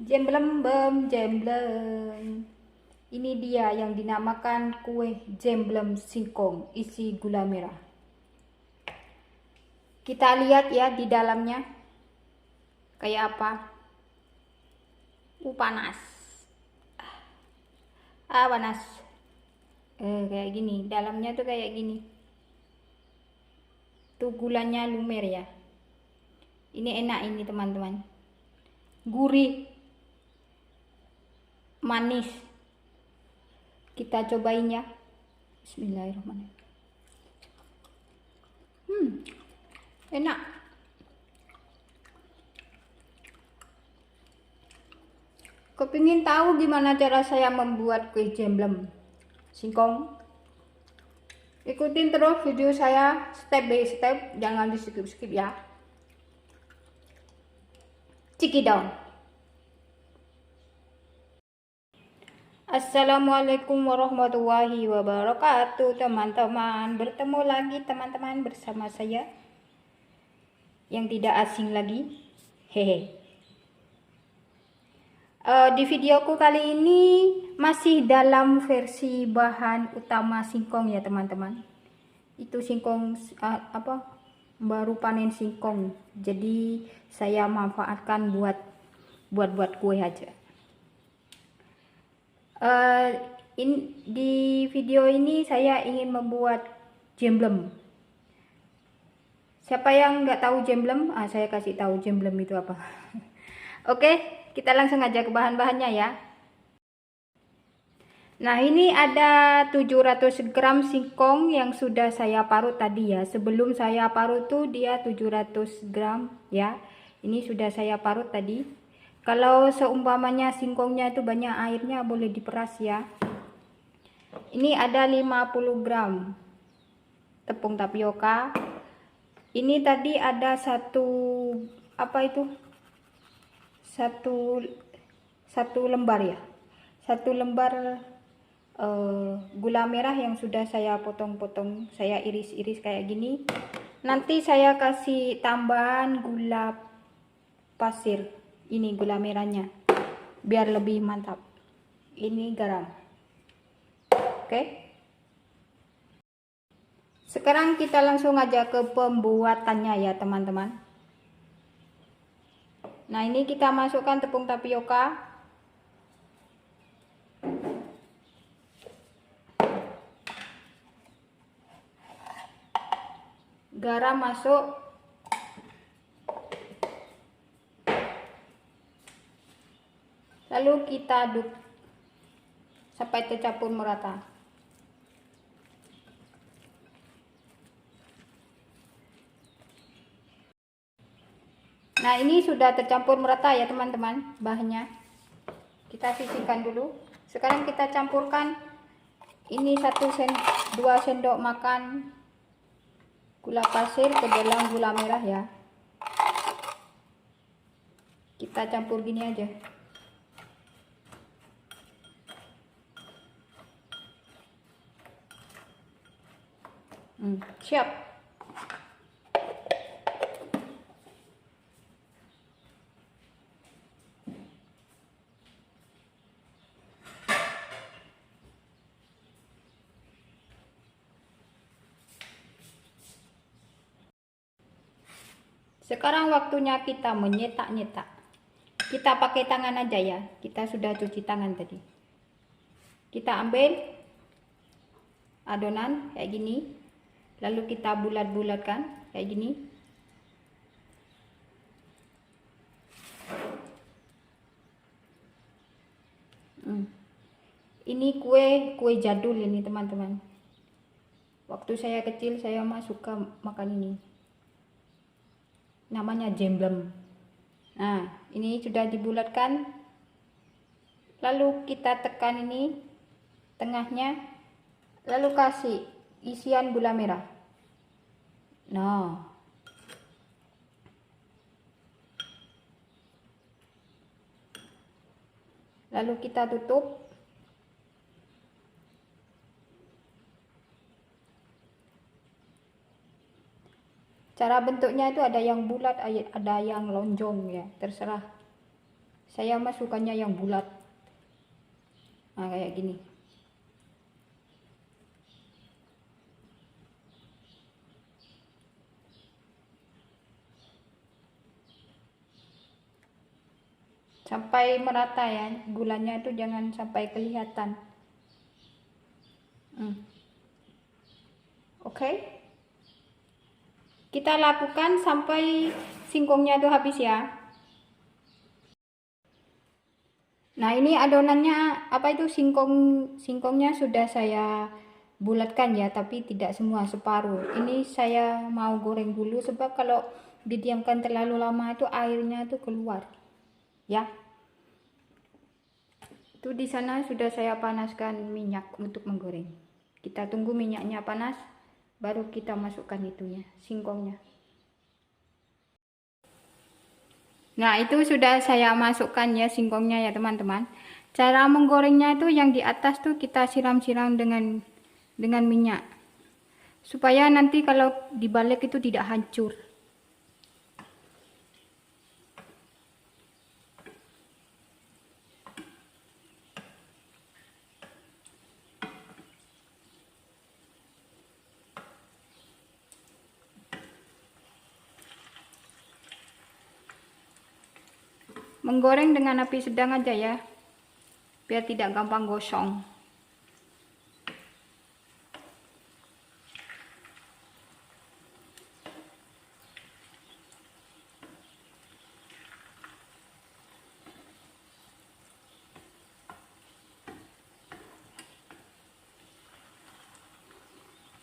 Jemblem, jemblem. Ini dia yang dinamakan kue jemblem singkong isi gula merah. Kita lihat ya di dalamnya kayak apa. Panas. Panas. Kayak gini. Dalamnya tuh kayak gini. Tuh gulanya lumer ya. Ini enak ini teman-teman. Gurih. Manis. Kita cobain ya. Bismillahirrahmanirrahim. Enak. Kepingin tahu gimana cara saya membuat kue jemblem singkong? Ikutin terus video saya step by step, jangan di skip ya. Check it down. Assalamualaikum warahmatullahi wabarakatuh teman-teman. Bertemu lagi teman-teman bersama saya yang tidak asing lagi. Hehe. Di videoku kali ini masih dalam versi bahan utama singkong ya teman-teman. Itu singkong baru panen singkong. Jadi saya manfaatkan buat kue aja. Di video ini saya ingin membuat jemblem. Siapa yang nggak tahu jemblem? Saya kasih tahu jemblem itu apa. Oke, kita langsung aja ke bahan-bahannya ya. Nah, ini ada 700 gram singkong yang sudah saya parut tadi ya. Sebelum saya parut tuh dia 700 gram ya. Ini sudah saya parut tadi. Kalau seumpamanya singkongnya itu banyak airnya boleh diperas ya. Ini ada 50 gram tepung tapioka. Ini tadi ada satu lembar ya. Satu lembar gula merah yang sudah saya potong-potong, saya iris-iris kayak gini. Nanti saya kasih tambahan gula pasir. Ini gula merahnya biar lebih mantap. Ini garam. Oke. Sekarang kita langsung aja ke pembuatannya ya teman-teman. Nah, ini kita masukkan tepung tapioka. Garam masuk. Lalu kita aduk sampai tercampur merata. Nah, ini sudah tercampur merata ya teman-teman bahannya. Kita sisihkan dulu. Sekarang kita campurkan ini 2 sendok makan gula pasir ke dalam gula merah ya. Kita campur gini aja. Siap. Sekarang waktunya kita menyetak-nyetak. Kita pakai tangan aja ya. Kita sudah cuci tangan tadi. Kita ambil adonan kayak gini. Lalu kita bulat-bulatkan kayak gini. Ini kue jadul ini teman-teman. Waktu saya kecil saya mah suka makan ini. Namanya jemblem. Nah, ini sudah dibulatkan. Lalu kita tekan ini tengahnya. Lalu kasih isian gula merah. Nah, lalu kita tutup. Cara bentuknya itu ada yang bulat, ada yang lonjong ya, terserah Saya masukkannya yang bulat. Nah, kayak gini. Sampai merata ya, gulanya itu jangan sampai kelihatan. Oke. Kita lakukan sampai singkongnya itu habis ya. Nah, ini adonannya apa itu singkongnya sudah saya bulatkan ya, tapi tidak semua, separuh. Ini saya mau goreng dulu sebab kalau didiamkan terlalu lama itu airnya itu keluar. Ya. Itu di sana sudah saya panaskan minyak untuk menggoreng. Kita tunggu minyaknya panas, baru kita masukkan itunya, singkongnya. Nah, itu sudah saya masukkan ya singkongnya ya teman-teman. Cara menggorengnya itu yang di atas tuh kita siram-siram dengan minyak. Supaya nanti kalau dibalik itu tidak hancur. Menggoreng dengan api sedang aja ya, biar tidak gampang gosong.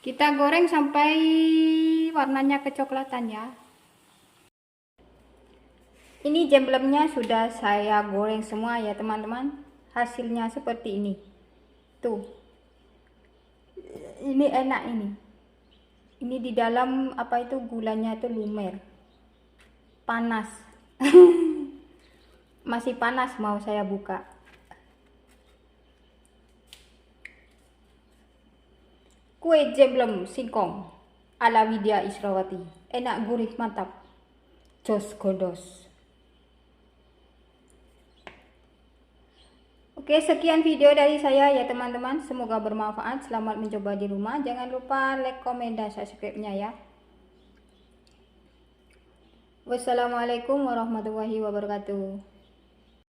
Kita goreng sampai warnanya kecoklatan ya. Ini jemblemnya sudah saya goreng semua ya teman-teman. Hasilnya seperti ini. Tuh. Ini enak ini. Ini di dalam apa itu gulanya itu lumer. Panas. Masih panas mau saya buka. Kue jemblem singkong ala Widya Israwati. Enak, gurih, mantap. Jos godos. Oke, sekian video dari saya ya teman-teman. Semoga bermanfaat. Selamat mencoba di rumah. Jangan lupa like, komen, dan subscribe-nya ya. Wassalamualaikum warahmatullahi wabarakatuh.